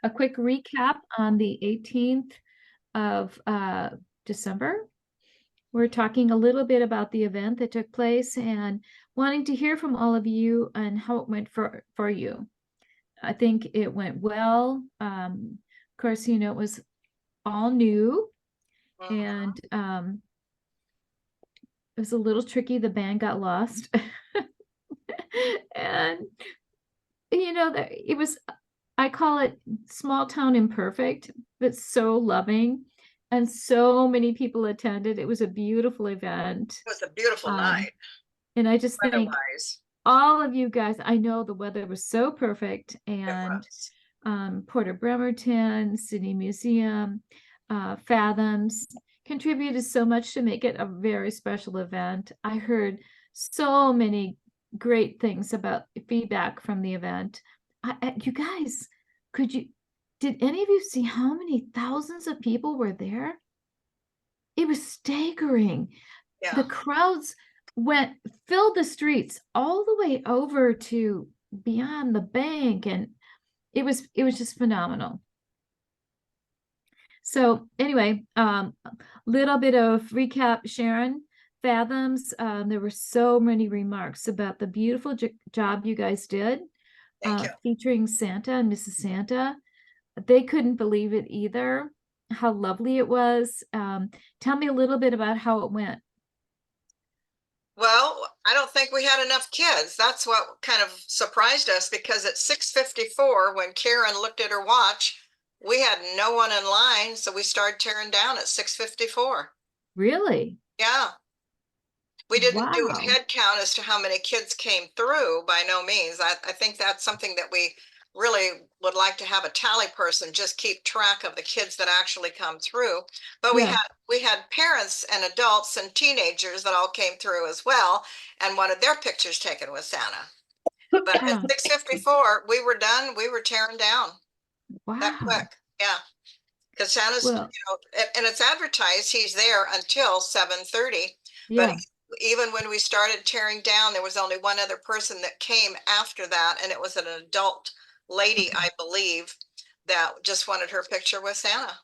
a quick recap on the 18th of December. We're talking a little bit about the event that took place and wanting to hear from all of you and how it went for you. I think it went well. Of course, you know, it was all new and it was a little tricky. The band got lost. And you know that it was, I call it small town imperfect, but so loving. And so many people attended. It was a beautiful event. It was a beautiful night, And I just think weather-wise. all of you guys, I know the weather was so perfect, It and was. Porter Bremerton, City Museum, Fathoms contributed so much to make it a very special event. I heard so many great things about feedback from the event. You guys, did any of you see how many thousands of people were there? It was staggering. Yeah. The crowds filled the streets all the way over to beyond the bank, and it was just phenomenal. So anyway, little bit of recap, Sharon. Fathoms, there were so many remarks about the beautiful job you guys did, Thank you. featuring Santa and Mrs. Santa. They couldn't believe it either, how lovely it was. Tell me a little bit about how it went. Well, I don't think we had enough kids. That's what kind of surprised us, because at 6:54, when Karen looked at her watch, we had no one in line, so we started tearing down at 6:54. Really? Yeah. We didn't do a Wow. head count as to how many kids came through, by no means. I think that's something that we really would like to have a tally person just keep track of the kids that actually come through. But Yeah. we had parents and adults and teenagers that all came through as well and wanted their pictures taken with Santa. But at Wow. 6:54, we were done. We were tearing down that Wow. quick. Yeah. Because Santa's, Well, and it's advertised he's there until 7:30. But yeah. even when we started tearing down, there was only one other person that came after that, and it was an adult lady, Okay. I believe, that just wanted her picture with Santa.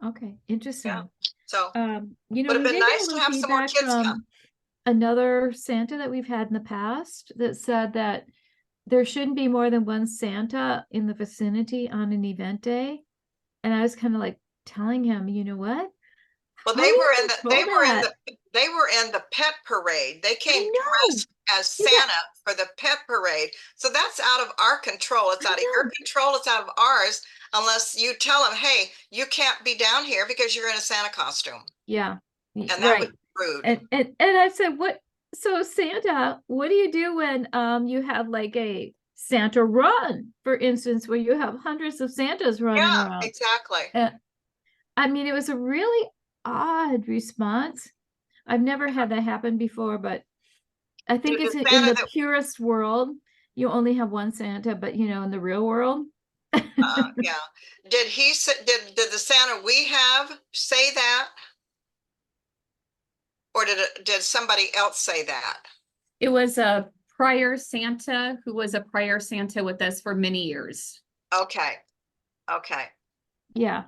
Okay. Yeah. Interesting. So You know, would have we been did get a nice to little have some more feedback kids come. from another Santa that we've had in the past that said that there shouldn't be more than one Santa in the vicinity on an event day. And I was kind of like telling him, you know what? Well, How do you control that? they were in the pet parade. They I came know. dressed as You got, Santa for the pet parade. So that's out of our control. It's I out of your know. control. It's out of ours, unless you tell them, hey, you can't be down here because you're in a Santa costume. Yeah. And that was Right. rude. And I said, what? So Santa, what do you do when you have like a Santa run, for instance, where you have hundreds of Santas running Yeah, around? exactly. And I mean, it was a really odd response. I've never had that happen before, but I think Did the it's in Santa the that purest world, you only have one Santa, but you know, in the real world, yeah. Did he say, did the Santa we have say that? Or did somebody else say that? It was a prior Santa who was a prior Santa with us for many years. Okay. Okay. yeah,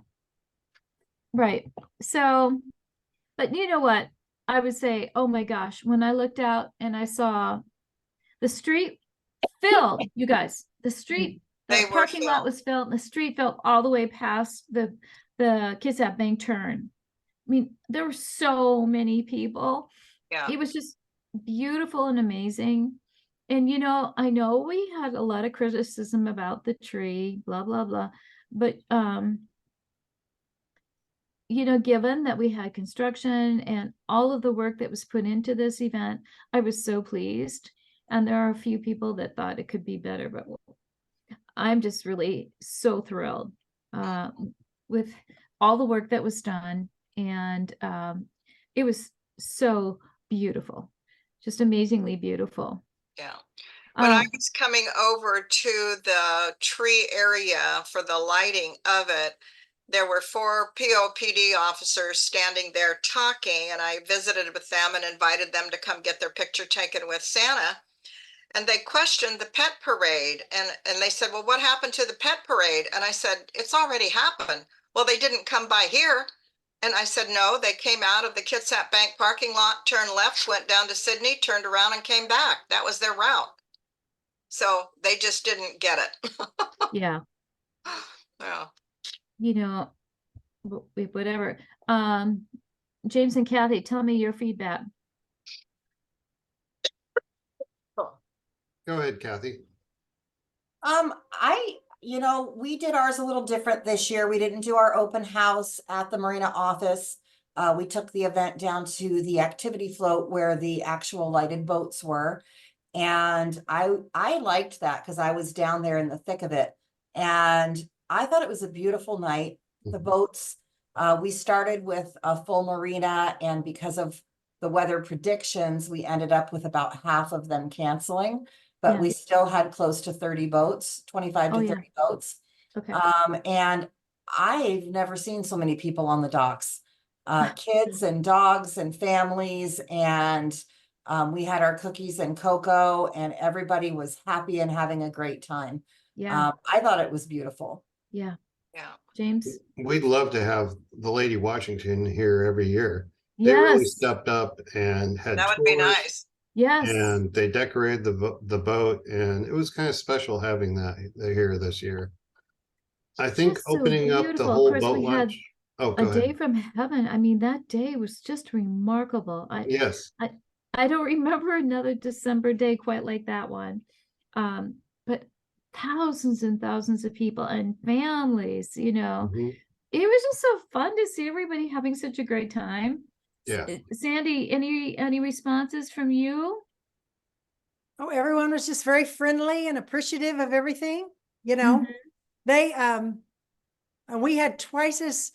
right. So, but you know what? I would say, oh my gosh, when I looked out and I saw the street filled, you guys, They the were parking lot filled. was filled, and the street filled all the way past the Kids at Bank turn. I mean, there were so many people. Yeah. It was just beautiful and amazing. And you know, I know we had a lot of criticism about the tree, blah blah blah, but you know, given that we had construction and all of the work that was put into this event, I was so pleased. And there are a few people that thought it could be better, but I'm just really so thrilled uh, with all the work that was done. And it was so beautiful, just amazingly beautiful. Yeah. When I Um, was coming over to the tree area for the lighting of it, there were 4 POPD officers standing there talking, and I visited with them and invited them to come get their picture taken with Santa. and they questioned the pet parade. And they said, well, what happened to the pet parade? And I said, it's already happened. Well, they didn't come by here. And I said, no, they came out of the Kitsap Bank parking lot, turned left, went down to Sydney, turned around and came back. That was their route. So they just didn't get it. Yeah. Yeah. You know, whatever. James and Kathy, tell me your feedback. Go ahead, Kathy. We did ours a little different this year. We didn't do our open house at the marina office. We took the event down to the activity float where the actual lighted boats were. And I liked that because I was down there in the thick of it. And I thought it was a beautiful night. The boats, we started with a full marina, and because of the weather predictions, we ended up with about half of them canceling. But Yeah. we still had close to 30 boats, 25 Oh, to yeah. 30 boats. Okay. And I've never seen so many people on the docks, kids and dogs and families. And we had our cookies and cocoa, and everybody was happy and having a great time. Yeah. I thought it was beautiful. Yeah. Yeah. James? We'd love to have the Lady Washington here every year. They really Yes. stepped up and had That would be tours, nice. Yes. and they decorated the boat, and it was kind of special having that here this year. I think Just so opening up the beautiful. Of whole course, boat we had launch. Oh, a go day ahead. from heaven. I mean, that day was just remarkable. Yes. I don't remember another December day quite like that one. But thousands and thousands of people and families, Mhm. it was just so fun to see everybody having such a great time. Yeah. Sandy, any responses from you? Oh, everyone was just very friendly and appreciative of everything, Mhm. They and we had twice as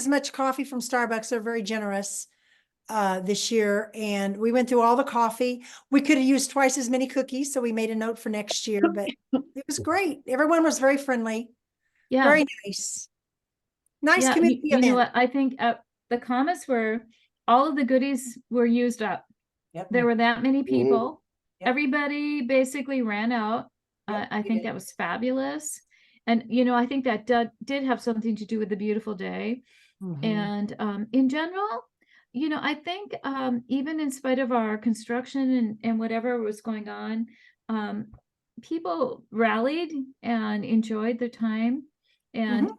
much coffee from Starbucks. They're very generous this year, and we went through all the coffee. We could have used twice as many cookies, so we made a note for next year, but it was great. Everyone was very friendly, Yeah. very nice. Nice Yeah, community you know event. what? I think the comments were all of the goodies were used up. Yep. There were that many people. Yep. Everybody basically ran out. Yep, I we think did. that was fabulous. And, I think that did have something to do with the beautiful day. Mhm. And in general, I think even in spite of our construction and whatever was going on, people rallied and enjoyed their time. And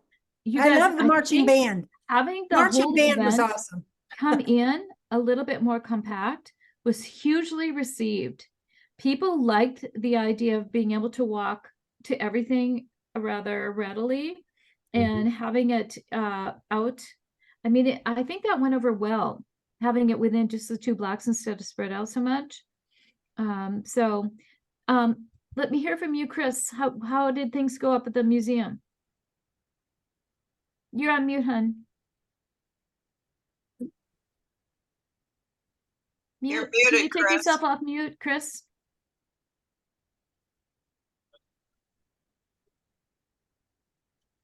you I guys, love the marching think band. having the Marching whole band was event awesome. come in a little bit more compact was hugely received. People liked the idea of being able to walk to everything rather readily and having it out. I mean, I think that went over well, having it within just the 2 blocks instead of spread out so much. So let me hear from you, Chris. How did things go up at the museum? You're on mute, hun. You're Mute. Can you muted, take Chris. yourself off mute, Chris?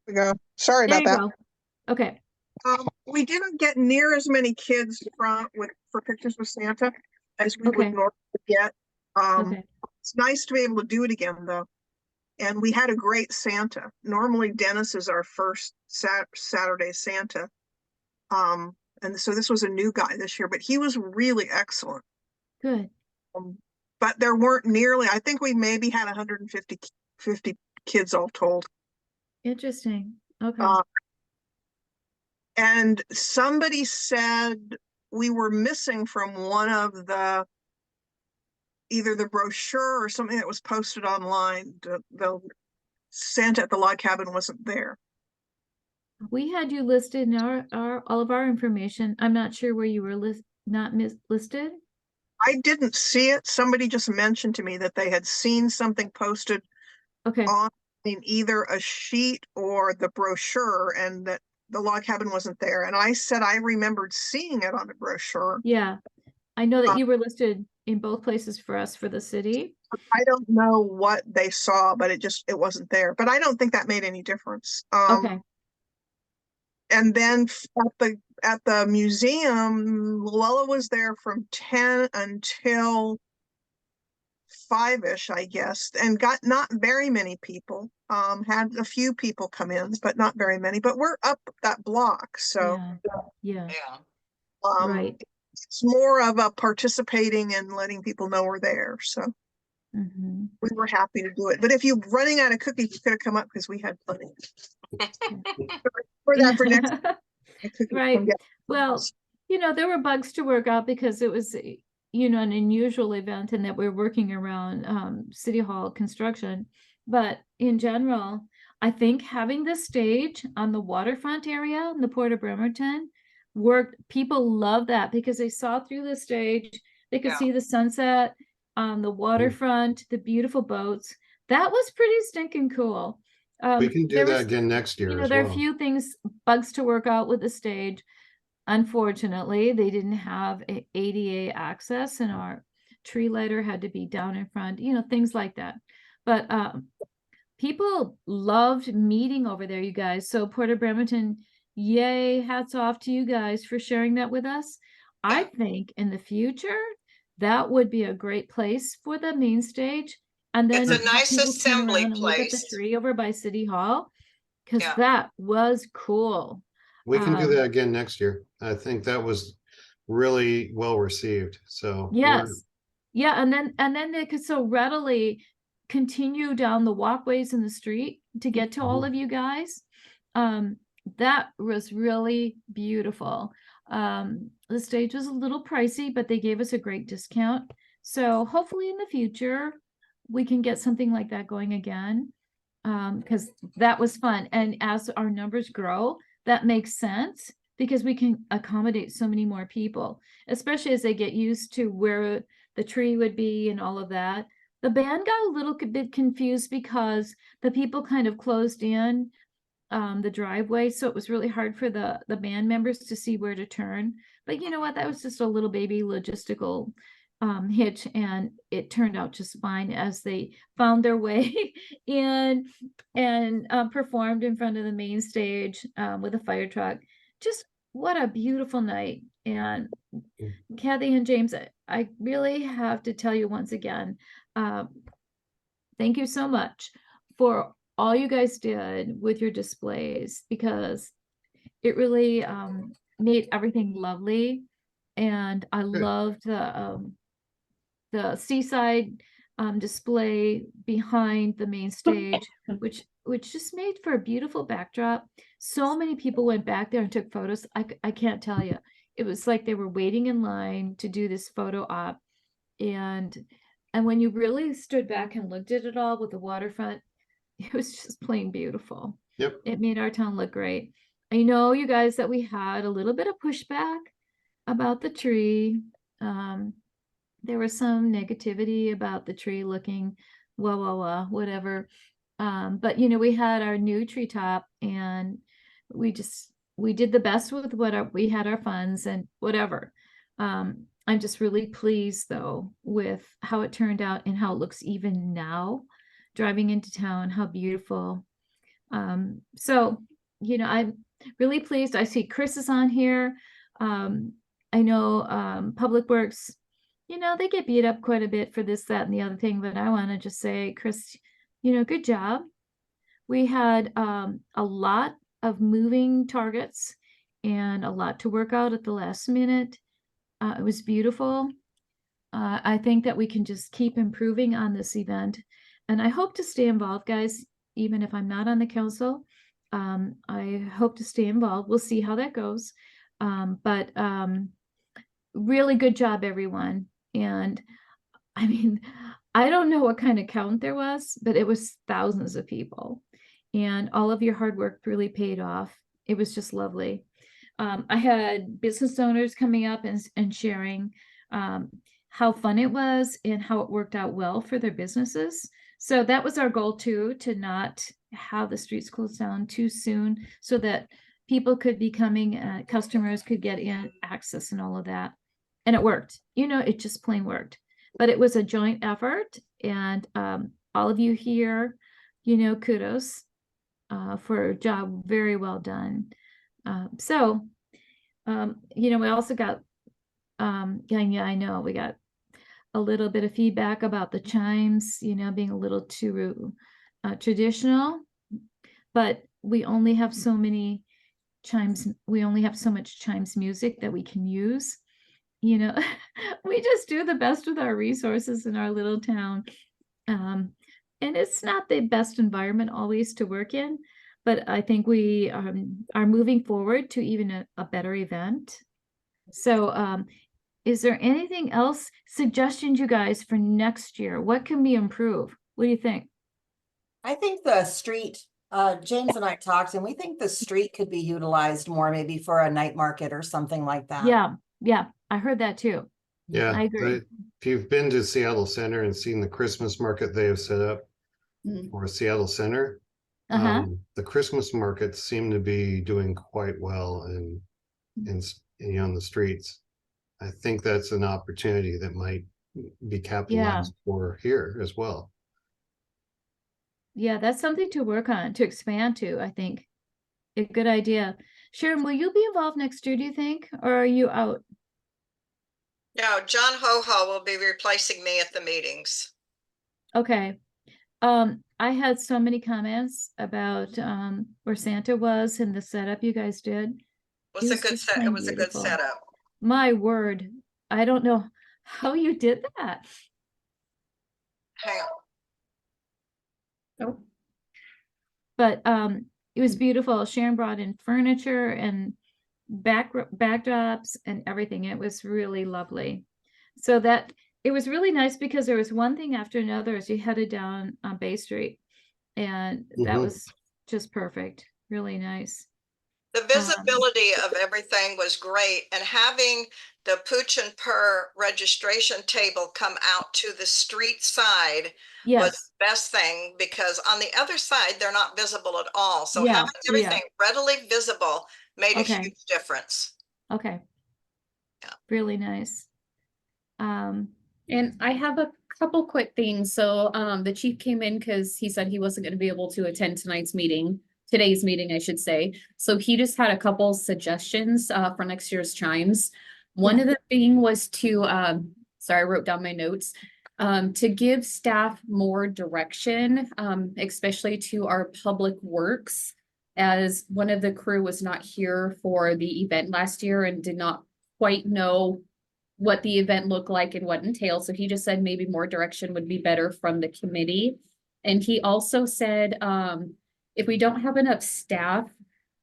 We go. Sorry There about you that. go. Okay. We didn't get near as many kids for pictures with Santa as we would Okay. normally get. Okay. It's nice to be able to do it again though. And we had a great Santa. Normally Dennis is our first Saturday Santa. And so this was a new guy this year, but he was really excellent. Good. But there weren't nearly, I think we maybe had 150 kids all told. Interesting. Okay. And somebody said we were missing from one of either the brochure or something that was posted online. The Santa at the log cabin wasn't there. We had you listed in all of our information. I'm not sure where you were listed. I didn't see it. Somebody just mentioned to me that they had seen something posted Okay. on either a sheet or the brochure, and that the log cabin wasn't there. And I said I remembered seeing it on the brochure. Yeah. I know that you were listed in both places for us for the city. I don't know what they saw, but it wasn't there. But I don't think that made any difference. Okay. And then at the museum, Luella was there from 10 until 5-ish, I guess, and got not very many people. Had a few people come in, but not very many. But we're up that block, so Yeah, Yeah. right. it's more of a participating and letting people know we're there. So Mhm. we were happy to do it. But if you're running out of cookies, you could have come up because we had plenty. For that for next cookies Right. from Well, there were bugs to work out because it was, an unusual event and that we're working around City Hall construction. But in general, I think having the stage on the waterfront area in the Port of Bremerton worked. People love that because they saw through the stage, they could Yeah. see the sunset, the waterfront, the beautiful boats. That was pretty stinking cool. We can do There that was, again next year as there are a well. few bugs to work out with the stage. Unfortunately, they didn't have ADA access and our tree lighter had to be down in front, things like that. But people loved meeting over there, you guys. So Port of Bremerton, yay, hats off to you guys for sharing that with us. I think in the future, that would be a great place for the main stage. And then It's a have nice people turn assembly around and look at the place. tree over by City Hall, because Yeah. that was cool. We can do that again next year. I think that was really well received. So Yes. Yeah, and then they could so readily continue down the walkways in the street to get to all Mhm. of you guys. That was really beautiful. The stage was a little pricey, but they gave us a great discount. So hopefully in the future we can get something like that going again. Because that was fun. And as our numbers grow, that makes sense because we can accommodate so many more people, especially as they get used to where the tree would be and all of that. The band got a little bit confused because the people kind of closed in the driveway, so it was really hard for the band members to see where to turn. But you know what? That was just a little baby logistical hitch, and it turned out just fine as they found their way in and performed in front of the main stage with a fire truck. Just what a beautiful night. And Kathy and James, I really have to tell you once again, thank you so much for all you guys did with your displays, because it really made everything lovely. And I loved the seaside display behind the main stage, which just made for a beautiful backdrop. So many people went back there and took photos. I can't tell you. It was like they were waiting in line to do this photo op. And when you really stood back and looked at it all with the waterfront, it was just plain beautiful. Yep. It made our town look great. I know, you guys, that we had a little bit of pushback about the tree. There was some negativity about the tree looking whatever. But we had our new treetop, and we did the best with what we had our funds and whatever. I'm just really pleased though with how it turned out and how it looks even now driving into town, how beautiful. So I'm really pleased. I see Chris is on here. I know Public Works, they get beat up quite a bit for this, that, and the other thing, but I want to just say, Chris, good job. We had a lot of moving targets and a lot to work out at the last minute. It was beautiful. I think that we can just keep improving on this event. And I hope to stay involved, guys, even if I'm not on the council. I hope to stay involved. We'll see how that goes. But really good job, everyone. And I mean, I don't know what kind of count there was, but it was thousands of people. And all of your hard work really paid off. It was just lovely. I had business owners coming up and sharing how fun it was and how it worked out well for their businesses. So that was our goal too, to not have the streets closed down too soon so that people could be coming, customers could get in access and all of that. And it worked, it just plain worked. But it was a joint effort, and all of you here, kudos for a job very well done. We also got, yeah, I know we got a little bit of feedback about the chimes, you know, being a little too traditional, but we only have so many chimes, we only have so much chimes music that we can use. You know, we just do the best with our resources in our little town. And it's not the best environment always to work in, but I think we are moving forward to even a better event. So is there anything else, suggestions you guys for next year? What can we improve? What do you think? I think the street, James and I talked, and we think the street could be utilized more, maybe for a night market or something like that. Yeah, I heard that too. Yeah, I agree. if you've been to Seattle Center and seen the Christmas market they have set up Mm. for Seattle Center, Uh-huh. the Christmas markets seem to be doing quite well in on the streets. I think that's an opportunity that might be capitalized for here as well. Yeah, that's something to work on, to expand to, I think. A good idea. Sharon, will you be involved next year, do you think? Or are you out? No, John Ho will be replacing me at the meetings. Okay. I had so many comments about where Santa was and the setup you guys did. It was a good just set. It plain was a good beautiful. setup. My word, I don't know how you did that. Hang on. Oh, But it was beautiful. Sharon brought in furniture and backdrops and everything. It was really lovely. So that it was really nice because there was one thing after another as you headed down on Bay Street, and that Mhm. was just perfect. Really nice. The visibility of everything was great, and having the Pooch and Purr registration table come out to the street side was Yes. the best thing, because on the other side, they're not visible at all. So Yeah, having everything readily visible made a Okay. huge difference. Okay. Yeah. Really nice. and I have a couple quick things. So the chief came in because he said he wasn't going to be able to attend today's meeting, I should say. So he just had a couple suggestions for next year's chimes. One of the thing was to sorry, I wrote down my notes. To give staff more direction, especially to our public works, as one of the crew was not here for the event last year and did not quite know what the event looked like and what entails. So he just said maybe more direction would be better from the committee. And he also said, if we don't have enough staff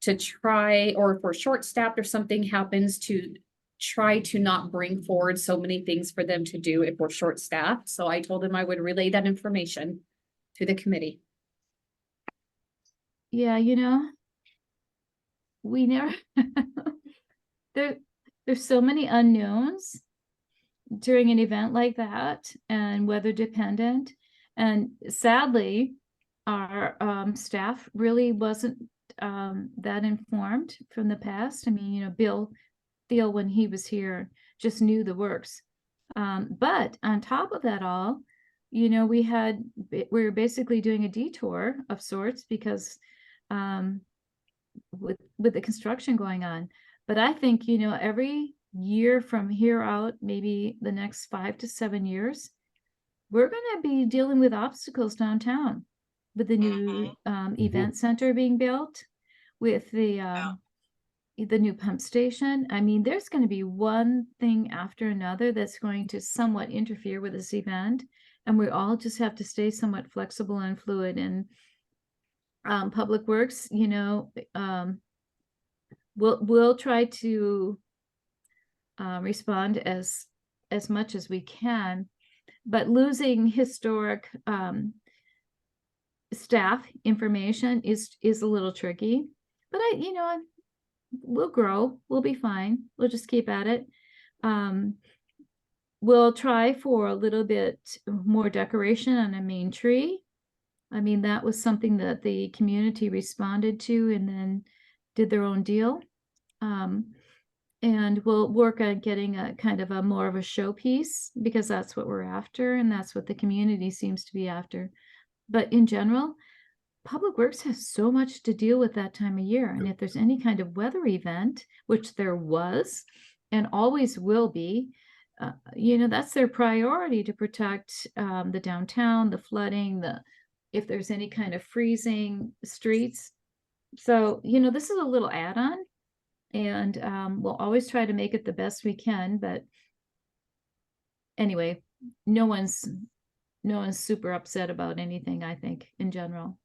to try, or if we're short-staffed or something happens, to try to not bring forward so many things for them to do if we're short-staffed. So I told him I would relay that information to the committee. Yeah, we never there's so many unknowns during an event like that, and weather dependent. And sadly, our staff really wasn't that informed from the past. I mean, Bill Thiel, when he was here, just knew the works. But on top of that all, we were basically doing a detour of sorts because with the construction going on. But I think, every year from here out, maybe the next 5 to 7 years, we're going to be dealing with obstacles downtown with the new event center being built, with the new pump station. I mean, there's going to be one thing after another that's going to somewhat interfere with this event, and we all just have to stay somewhat flexible and fluid. And Public Works, we'll try to respond as much as we can, but losing historic staff information is a little tricky. But we'll grow. We'll be fine. We'll just keep at it. We'll try for a little bit more decoration on a main tree. I mean, that was something that the community responded to and then did their own deal. And we'll work on getting a kind of a more of a showpiece, because that's what we're after and that's what the community seems to be after. But in general, Public Works has so much to deal with that time of year. And if there's any kind of weather event, which there was and always will be, you know, that's their priority to protect the downtown, the flooding, if there's any kind of freezing streets. So, you know, this is a little add-on, and we'll always try to make it the best we can. But anyway, no one's super upset about anything, I think, in general,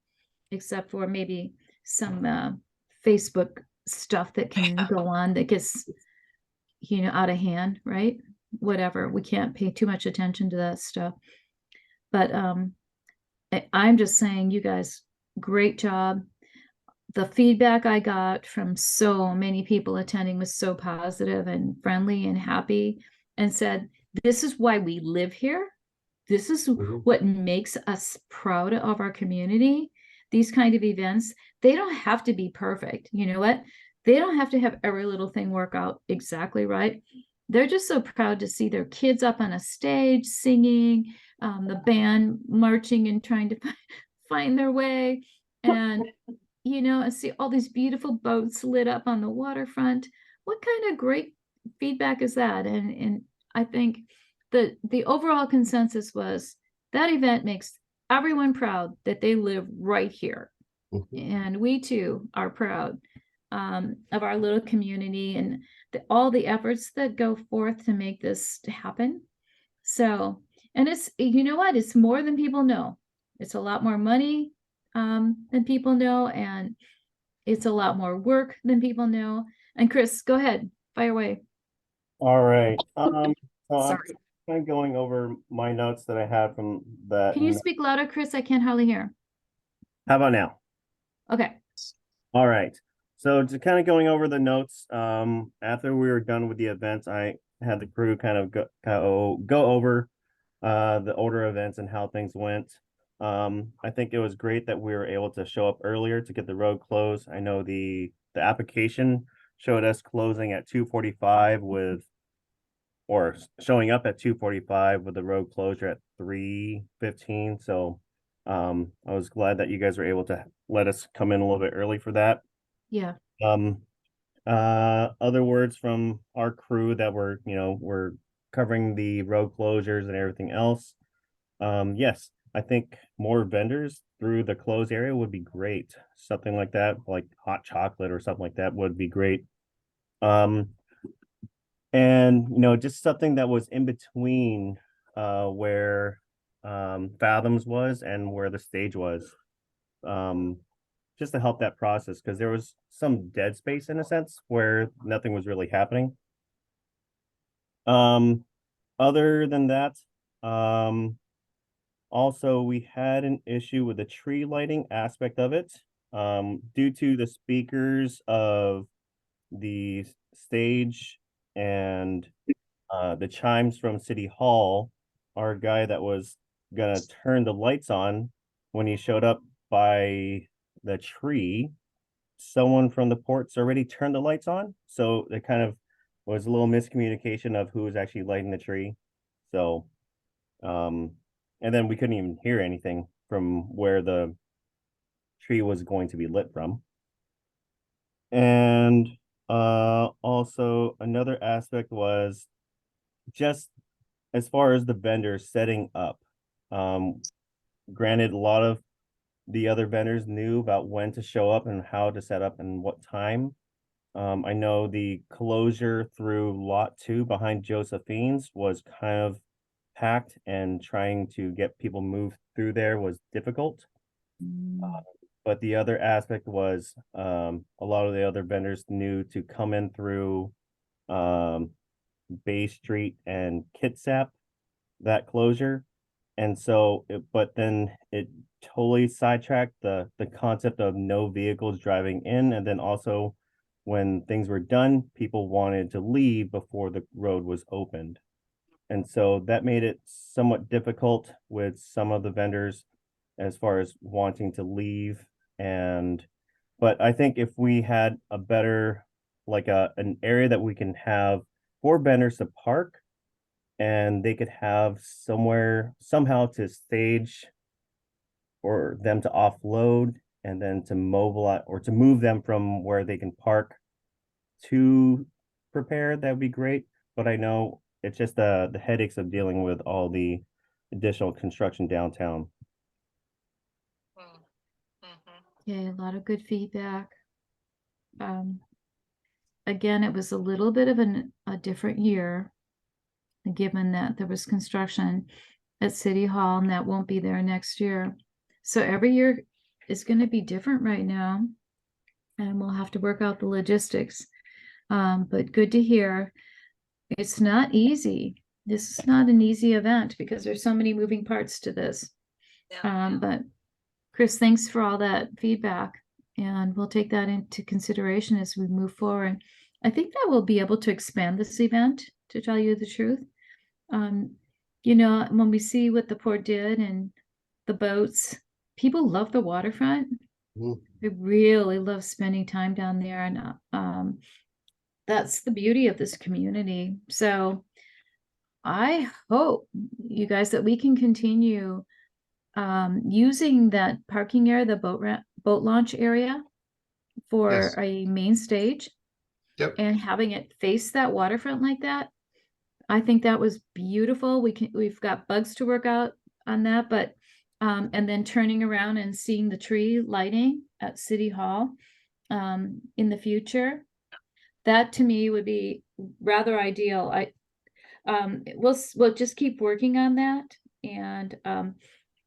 except for maybe some Facebook stuff that can go on that gets, you know, out of hand, right? Whatever, we can't pay too much attention to that stuff. But I'm just saying, you guys, great job. The feedback I got from so many people attending was so positive and friendly and happy, and said, this is why we live here. This is what makes us proud of our community. These kind of events, they don't have to be perfect. You know what? They don't have to have every little thing work out exactly right. They're just so proud to see their kids up on a stage singing, the band marching and trying to find their way, and you know, and see all these beautiful boats lit up on the waterfront. What kind of great feedback is that? And I think the overall consensus was that event makes everyone proud that they live right here. And we too are proud of our little community and all the efforts that go forth to make this happen. So, and it's, you know what, it's more than people know. It's a lot more money than people know, and it's a lot more work than people know. And Chris, go ahead, fire away. All right. So I'm Sorry. kind of going over my notes that I had from that. Can you speak louder, Chris? I can't hardly hear. How about now? Okay. All right. So just kind of going over the notes. After we were done with the events, I had the crew kind of go over the order of events and how things went. I think it was great that we were able to show up earlier to get the road closed. I know the application showed us closing at 2:45 or showing up at 2:45 with the road closure at 3:15. So I was glad that you guys were able to let us come in a little bit early for that. Yeah. Other words from our crew that we're covering the road closures and everything else. Yes, I think more vendors through the closed area would be great. Something like that, like hot chocolate or something like that would be great. And just something that was in between where Fathoms was and where the stage was. Just to help that process, because there was some dead space in a sense where nothing was really happening. Other than that, also we had an issue with the tree lighting aspect of it, due to the speakers of the stage and the chimes from City Hall. Our guy that was gonna turn the lights on, when he showed up by the tree, someone from the ports already turned the lights on. So it kind of was a little miscommunication of who was actually lighting the tree. So, and then we couldn't even hear anything from where the tree was going to be lit from. And also another aspect was just as far as the vendors setting up. Granted, a lot of the other vendors knew about when to show up and how to set up and what time. I know the closure through lot 2 behind Josephine's was kind of packed, and trying to get people moved through there was difficult. But the other aspect was a lot of the other vendors knew to come in through Bay Street and Kitsap, that closure. And so, but then it totally sidetracked the concept of no vehicles driving in. And then also when things were done, people wanted to leave before the road was opened. And so that made it somewhat difficult with some of the vendors as far as wanting to leave. But I think if we had a better, like an area that we can have for vendors to park, and they could have somehow to stage for them to offload, and then to mobilize or to move them from where they can park to prepare, that would be great. But I know it's just the headaches of dealing with all the additional construction downtown. Mm, mhm. Yeah, a lot of good feedback. Again, it was a little bit of a different year, given that there was construction at City Hall and that won't be there next year. So every year is going to be different right now, and we'll have to work out the logistics. But good to hear. It's not easy. This is not an easy event because there's so many moving parts to this. Yeah. But Chris, thanks for all that feedback, and we'll take that into consideration as we move forward. I think that we'll be able to expand this event, to tell you the truth. You know, when we see what the port did and the boats, people love the waterfront. Mhm. They really love spending time down there, and that's the beauty of this community. So I hope, you guys, that we can continue using that parking area, the boat launch area, for Yes. a main stage. Yep. And having it face that waterfront like that. I think that was beautiful. We've got bugs to work out on that, but and then turning around and seeing the tree lighting at City Hall in the future. That to me would be rather ideal. We'll just keep working on that, and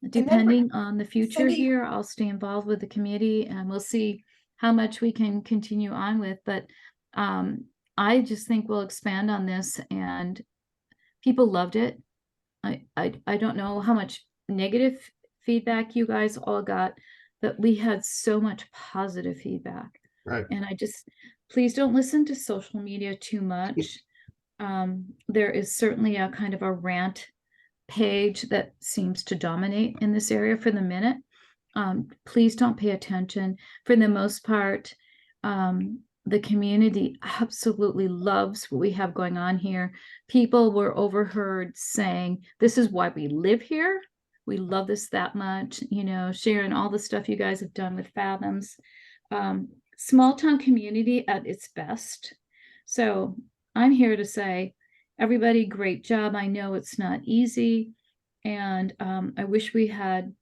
depending on the future Cindy- here, I'll stay involved with the committee, and we'll see how much we can continue on with. But I just think we'll expand on this, and people loved it. I don't know how much negative feedback you guys all got, but we had so much positive feedback. Right. And please don't listen to social media too much. There is certainly a kind of a rant page that seems to dominate in this area for the minute. Please don't pay attention. For the most part, the community absolutely loves what we have going on here. People were overheard saying, this is why we live here. We love this that much, you know, sharing all the stuff you guys have done with Fathoms. Small town community at its best. So I'm here to say, everybody, great job. I know it's not easy. And I wish we had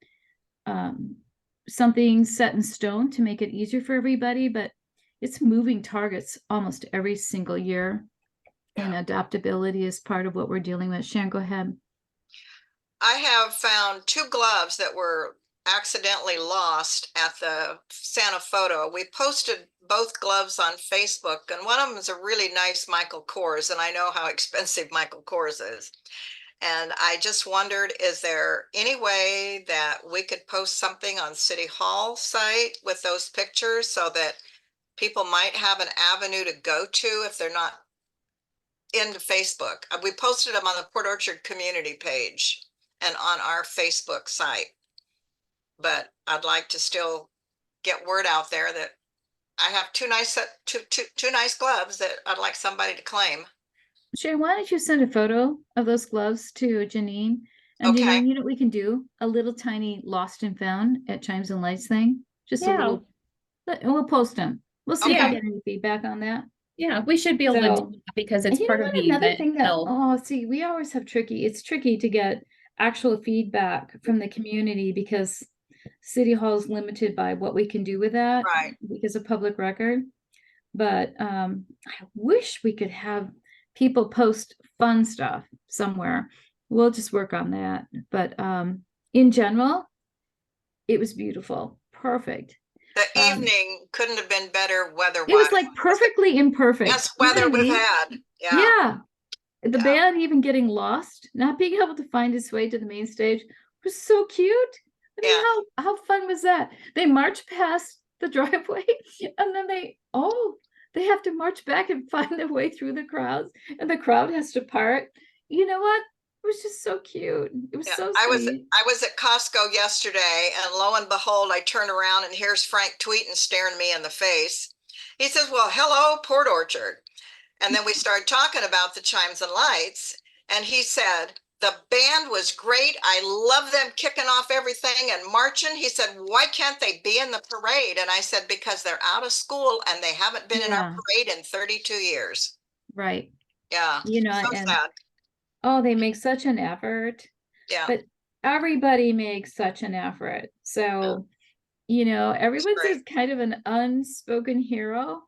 something set in stone to make it easier for everybody, but it's moving targets almost every single year. And adaptability is part of what we're dealing with. Sharon, go ahead. I have found 2 gloves that were accidentally lost at the Santa photo. We posted both gloves on Facebook, and one of them is a really nice Michael Kors, and I know how expensive Michael Kors is. And I just wondered, is there any way that we could post something on City Hall site with those pictures so that people might have an avenue to go to if they're not into Facebook? We posted them on the Port Orchard community page and on our Facebook site. But I'd like to still get word out there that I have two nice gloves that I'd like somebody to claim. Sharon, why don't you send a photo of those gloves to Janine? And Okay. Janine, you know what we can do? A little tiny lost and found at Chimes and Lights thing. Just a little, and we'll post them. We'll see if Okay. we get any feedback on that. Yeah, we should be able to So- do that because And it's you know part of what? the Another event. thing that, help. oh, see, we always have it's tricky to get actual feedback from the community because City Hall is limited by what we can do with that. Right. Because of public record. But I wish we could have people post fun stuff somewhere. We'll just work on that. But in general, it was beautiful. Perfect. The evening couldn't have been better weather-wise. It was like perfectly imperfect. Best You know weather what I we've mean? had. Yeah. Yeah. The Yeah. band even getting lost, not being able to find its way to the main stage was so cute. I mean, Yeah. how fun was that? They march past the driveway and then they have to march back and find their way through the crowds, and the crowd has to part. You know what? It was just so cute. It was Yeah, so I sweet. was at Costco yesterday, and lo and behold, I turn around and here's Frank Tweeten staring me in the face. He says, "Well, hello, Port Orchard." And then we started talking about the Chimes and Lights, and he said, "The band was great. I love them kicking off everything and marching." He said, "Why can't they be in the parade?" And I said, "Because they're out of school and they haven't been in our Yeah. parade in 32 years. Right. Yeah, You know, so and sad. Oh, they make such an effort, Yeah, but everybody makes such an effort. So, you know, everyone's great. is kind of an unspoken hero.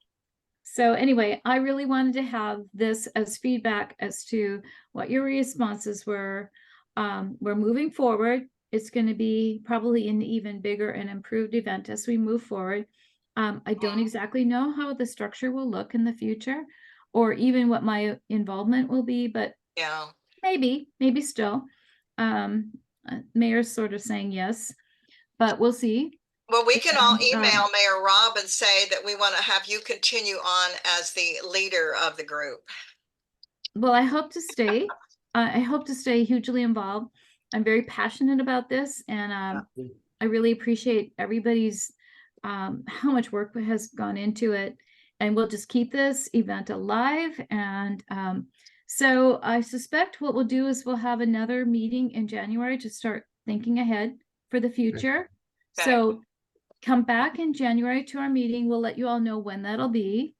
So anyway, I really wanted to have this as feedback as to what your responses were. We're moving forward. It's going to be probably an even bigger and improved event as we move forward. I don't exactly know how the structure will look in the future or even what my involvement will be, but Yeah. maybe still. Mayor's sort of saying yes, but we'll see. Well, we can all And, email Mayor Rob and say that we want to have you continue on as the leader of the group. Well, I hope to stay. I hope to stay hugely involved. I'm very passionate about this, and I really appreciate everybody's how much work has gone into it. And we'll just keep this event alive. And so I suspect what we'll do is we'll have another meeting in January to start thinking ahead for the future. Okay. So come back in January to our meeting. We'll let you all know when that'll be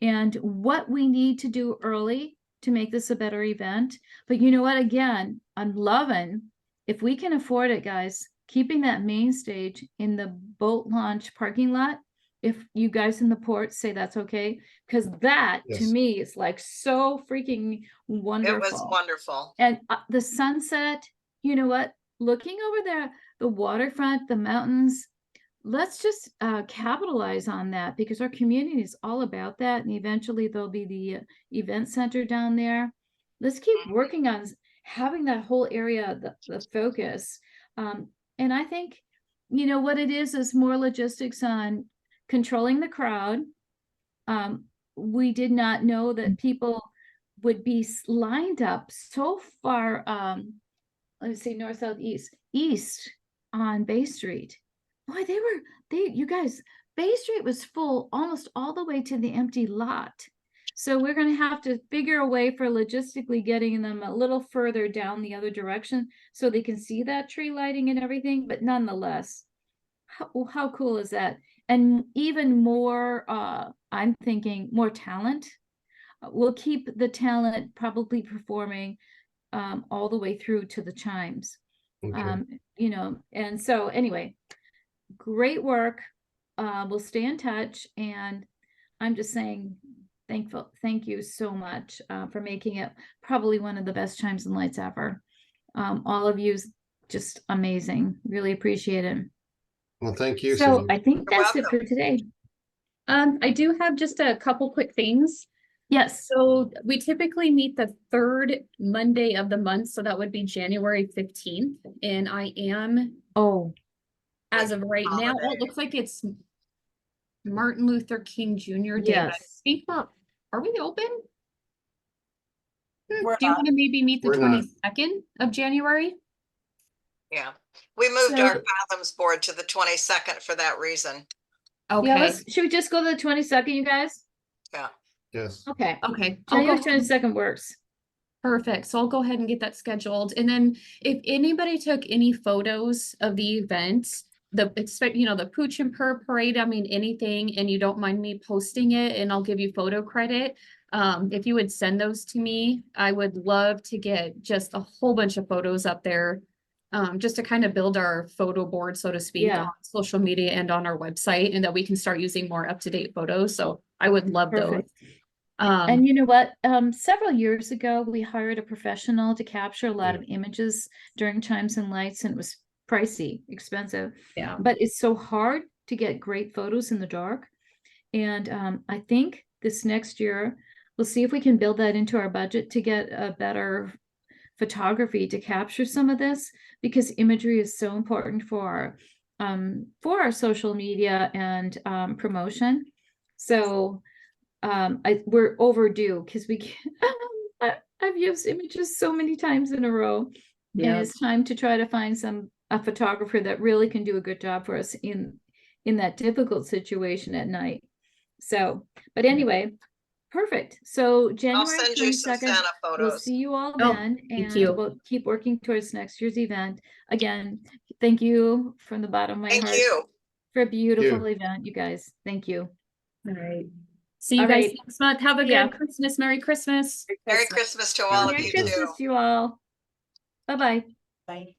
and what we need to do early to make this a better event. But you know what? Again, I'm loving, if we can afford it, guys, keeping that main stage in the boat launch parking lot. If you guys in the port say that's okay, because that to Yes. me is like so freaking wonderful. It was wonderful. And the sunset, you know what? Looking over there, the waterfront, the mountains, let's just capitalize on that because our community is all about that. And eventually there'll be the event center down there. Let's keep working on having that whole area, the focus. And I think, you know, what it is more logistics on controlling the crowd. We did not know that people would be lined up so far, let me see, north, south, east on Bay Street. Boy, you guys, Bay Street was full almost all the way to the empty lot. So we're going to have to figure a way for logistically getting them a little further down the other direction so they can see that tree lighting and everything. But nonetheless, how cool is that? And even more, I'm thinking more talent. We'll keep the talent probably performing all the way through to the chimes. Okay. You know, and so anyway, great work. We'll stay in touch, and I'm just saying thank you so much for making it probably one of the best Chimes and Lights ever. All of you just amazing. Really appreciate it. Well, thank you. So Susan. I think You're that's it welcome. for today. I do have just a couple quick things. Yes. So we typically meet the third Monday of the month, so that would be January 15th. And I am, as of right now, Holiday. it looks like it's Martin Luther King Jr. Day. But I Yes. think are we open? We're Do you not. want to maybe meet the We're not. 22nd of January? Yeah. We moved So- our Fathoms board to the 22nd for that reason. Okay. Yeah, should we just go to the 22nd, you guys? Yeah. Yes. Okay. Okay. I'll January go 22nd works. Perfect. So I'll go ahead and get that scheduled. And then if anybody took any photos of the event, the Pooch and Purr parade, I mean, anything, and you don't mind me posting it and I'll give you photo credit. If you would send those to me, I would love to get just a whole bunch of photos up there. Just to kind of build our photo board, so to speak, Yeah. on social media and on our website, and that we can start using more up-to-date photos. So I would love Perfect. those. And you know what? Several years ago, we hired a professional to capture a lot of images during Chimes and Lights, and it was pricey, expensive. Yeah. But it's so hard to get great photos in the dark. And I think this next year, we'll see if we can build that into our budget to get a better photography to capture some of this, because imagery is so important for our social media and promotion. So we're overdue because I've used images so many times in a row, and it's time to try to find a photographer that really can do a good job for us in that difficult situation at night. So, but anyway, perfect. So I'll January send you some 22nd, Santa we'll photos. see you all Oh, then, thank and you. we'll keep working towards next year's event. Again, thank you from the bottom of my Thank heart you. for a beautiful event, you guys. Thank you. All right. See you All guys right. next month. Have a Yeah. good Christmas. Merry Christmas. Merry Christmas to all of Merry you too. Christmas to you all. Bye-bye. Bye.